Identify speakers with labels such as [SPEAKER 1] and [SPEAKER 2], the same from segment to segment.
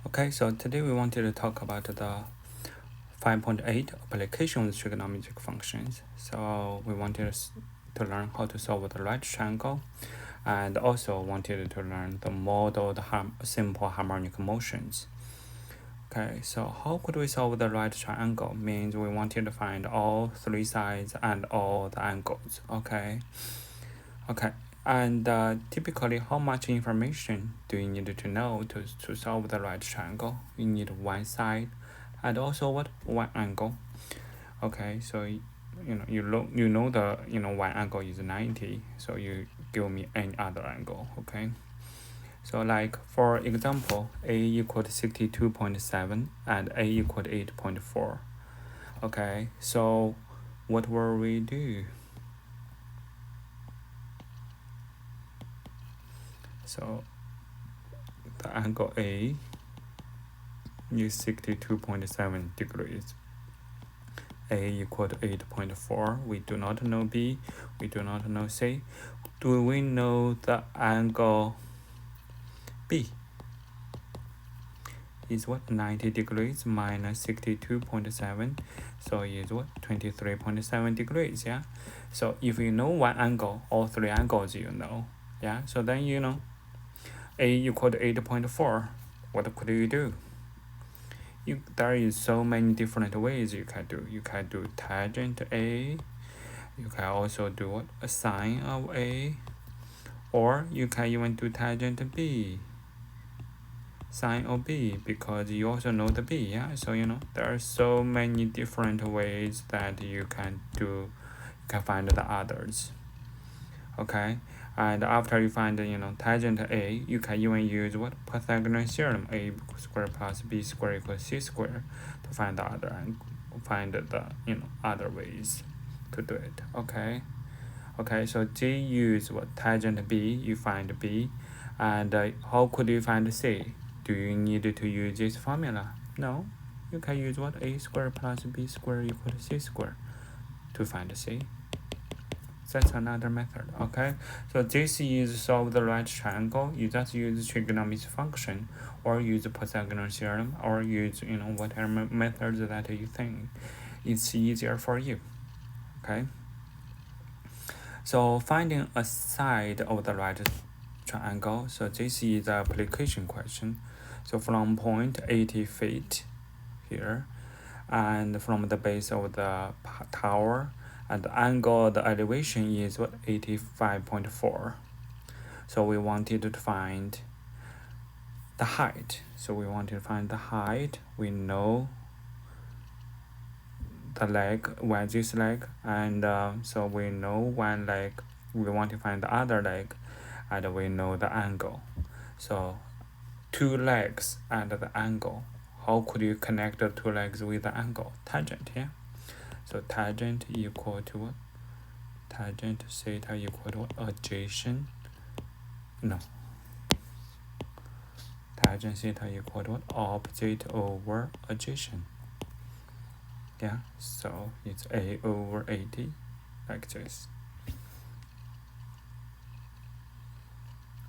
[SPEAKER 1] Okay, so today we wanted to talk about the 5.8 application of trigonometric functions. So we wanted to learn how to solve the right triangle, and also wanted to learn the modeled simple harmonic motions. Okay, so how could we solve the right triangle? Means we wanted to find all three sides and all the angles. Okay, and typically, how much information do you need to know to solve the right triangle? You need one side, and also one angle. Okay, so you know one angle is 90, so you give me any other angle. Okay, so like for example, a equal to 62.7 and a equal to 8.4. Okay, so what will we do? So the angle A is 62.7 degrees. A equal to 8.4. We do not know B. We do not know C. Do we know the angle B? Is what? 90 degrees minus 62.7. So is what? 23.7 degrees. Yeah. So if you know one angle, all three angles you know. Yeah. So then you know A equal to 8.4. What could you do? There is so many different ways you can do. You can do tangent A. You can also do what? A sine of A. Or you can even do tangent B. Sine of B, because you also know the B, yeah? So there are so many different ways that you can do. You can find the others. Okay? And after you find tangent A, you can even use what? Pythagorean theorem, A squared plus B squared equals C squared, to find the other and find the other ways to do it. Okay, so G use what? Tangent B, you find B. And how could you find C? Do you need to use this formula? No. You can use what? A squared plus B squared equals C squared to find C. That's another method. Okay, so this is solve the right triangle. You just use trigonometric function, or use Pythagorean theorem, or use whatever methods that you think it's easier for you. Okay, so finding a side of the right triangle. So this is the application question. So from point 80 feet here, and from the base of the tower, and the angle, the elevation is what? 85.4. So we wanted to find the height. So we wanted to find the height. We know the leg, this leg, and so we know one leg. We want to find the other leg, and we know the angle. So two legs and the angle. How could you connect the two legs with the angle? Tangent, yeah? So tangent equal to what? Tangent theta equal to what? Adjacent. No. Tangent theta equal to what? Opposite over adjacent. Yeah, so it's A over 80, like this.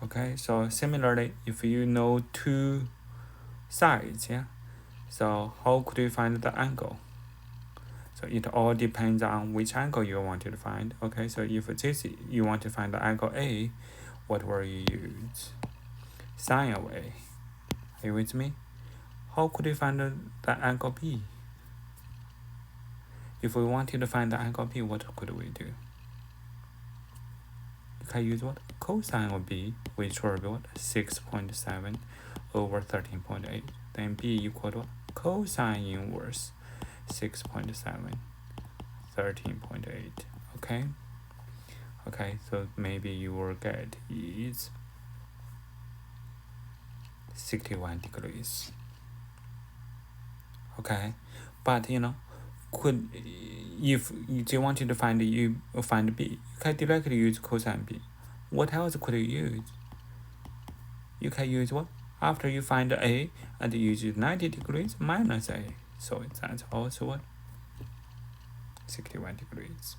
[SPEAKER 1] Okay, so similarly, if you know two sides, yeah, so how could you find the angle? So it all depends on which angle you want to find. Okay, so if you want to find the angle A, what will you use? Sine of A. Are you with me? How could you find the angle B? If we wanted to find the angle B, what could we do? You can use what? Cosine of B, which will be what? 6.7 over 13.8. Then B equal to what? Cosine inverse 6.7, 13.8. Okay, so maybe you will get is 61 degrees. Okay, but could, if you wanted to find B, you can directly use cosine B. What else could you use? You can use what? After you find A, and use 90 degrees minus A. So that's also what? 61 degrees.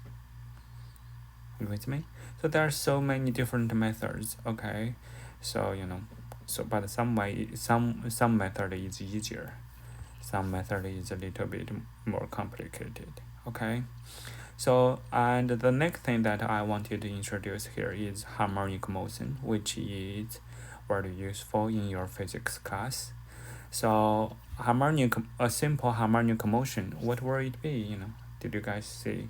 [SPEAKER 1] You with me? So there are so many different methods. Okay, so So, but some method is easier. Some method is a little bit more complicated. Okay. So, and the next thing that I wanted to introduce here is harmonic motion, which is very useful in your physics class. So, a simple harmonic motion, what will it be? Did you guys see?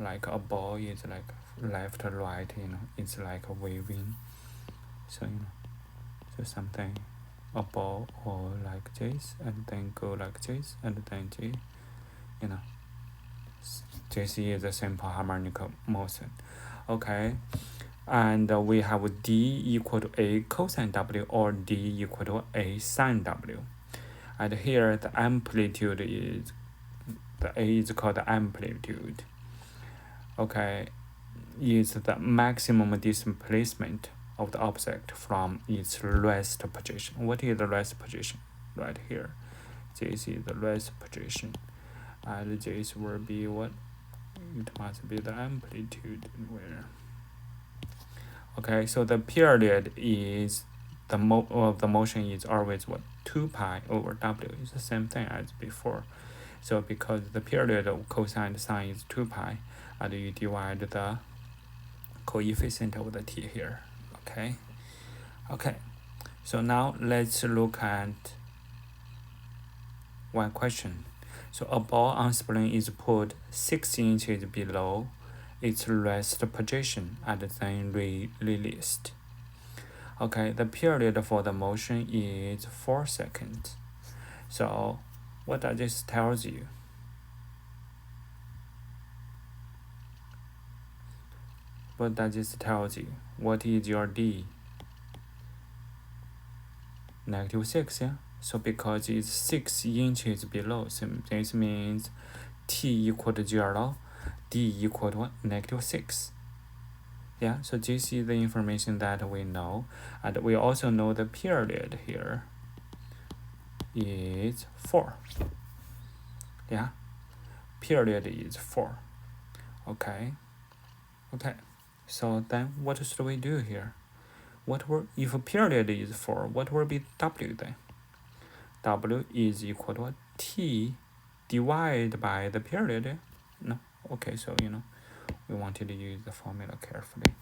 [SPEAKER 1] Like a ball is like left or right. It's like a waving. So so something, a ball or like this, and then go like this, and then G. This is a simple harmonic motion. Okay, and we have D equal to A cosine W or D equal to A sine W. And here the amplitude is, the A is called the amplitude. Okay, is the maximum displacement of the object from its rest position. What is the rest position? Right here. This is the rest position. And this will be what? It must be the amplitude where. Okay, so the period is the motion is always what? 2 pi over W. It's the same thing as before. So because the period of cosine and sine is 2 pi, and you divide the coefficient of the t here. Okay, so now let's look at one question. So a ball on spring is put 6 inches below its rest position and then released. Okay, the period for the motion is 4 seconds. So what does this tells you? What does this tells you? What is your D? -6, yeah? So because it's 6 inches below, so this means T equal to 0, D equal to what? -6. Yeah, so this is the information that we know. And we also know the period here is 4. Yeah, period is 4. Okay. So then what should we do here? If a period is 4, what will be W then? W is equal to T divided by the period. No? Okay, so we wanted to use the formula carefully.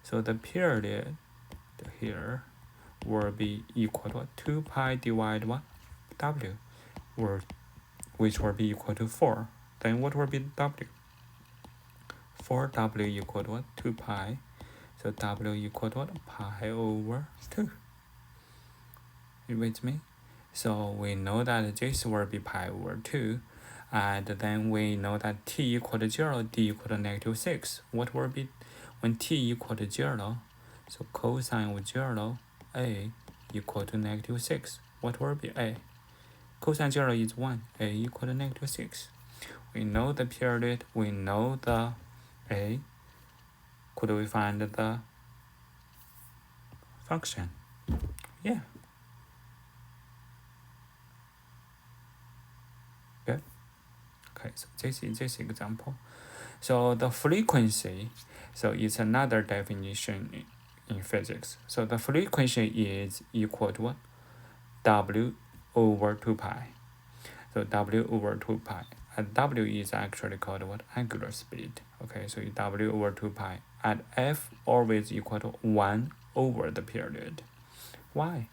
[SPEAKER 1] So the period here will be equal to 2 pi divided by W, which will be equal to 4. Then what will be W? 4W equal to 2 pi. So W equal to pi over 2. You with me? So we know that this will be pi over 2. And then we know that T equal to 0, D equal to -6. What will be when T equal to 0? So cosine of 0, A equal to -6. What will be A? Cosine 0 is 1, A equal to -6. We know the period, we know the A. Could we find the function? Yeah. Good. Okay, so this is this example. So the frequency, so it's another definition in physics. So the frequency is equal to W over 2 pi. So W over 2 pi. And W is actually called angular speed. Okay, so W over 2 pi. And F always equal to 1 over the period. Why?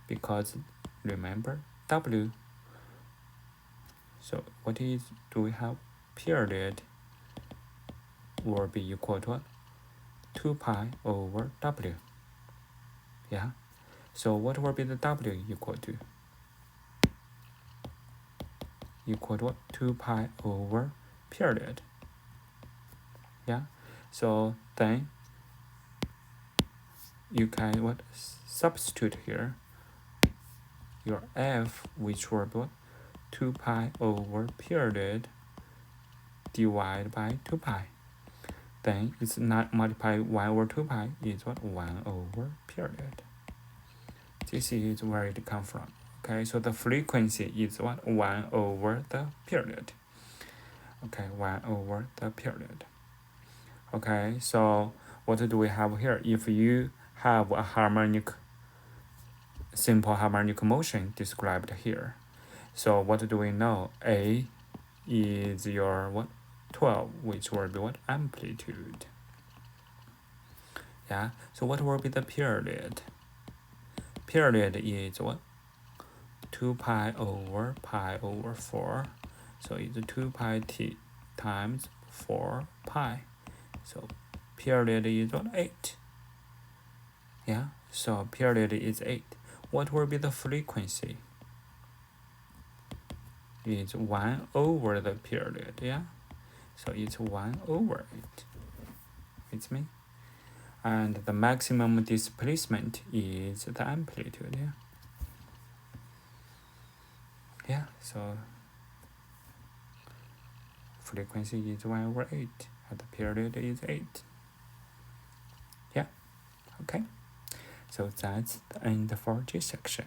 [SPEAKER 1] Because remember W. So do we have? Period will be equal to 2 pi over W. Yeah. So what will be the W equal to? Equal to 2 pi over period. Yeah. So then you can substitute here your F, which will be 2 pi over period divided by 2 pi. Then it's not multiply 1 over 2 pi is 1 over period. This is where it comes from. Okay, so the frequency is 1 over the period. Okay, 1 over the period. Okay, so what do we have here? If you have a harmonic simple harmonic motion described here. So what do we know? A is your what? 12, which will be what? Amplitude. Yeah, so what will be the period? Period is what? 2 pi over 4. So it's 2 pi t times 4 pi. So period is what? 8. Yeah, so period is 8. What will be the frequency? It's 1 over the period, yeah? So it's 1 over 8. It's me. And the maximum displacement is the amplitude, yeah? Yeah, so frequency is 1 over 8, and the period is 8. Yeah, okay. So that's the end for this section.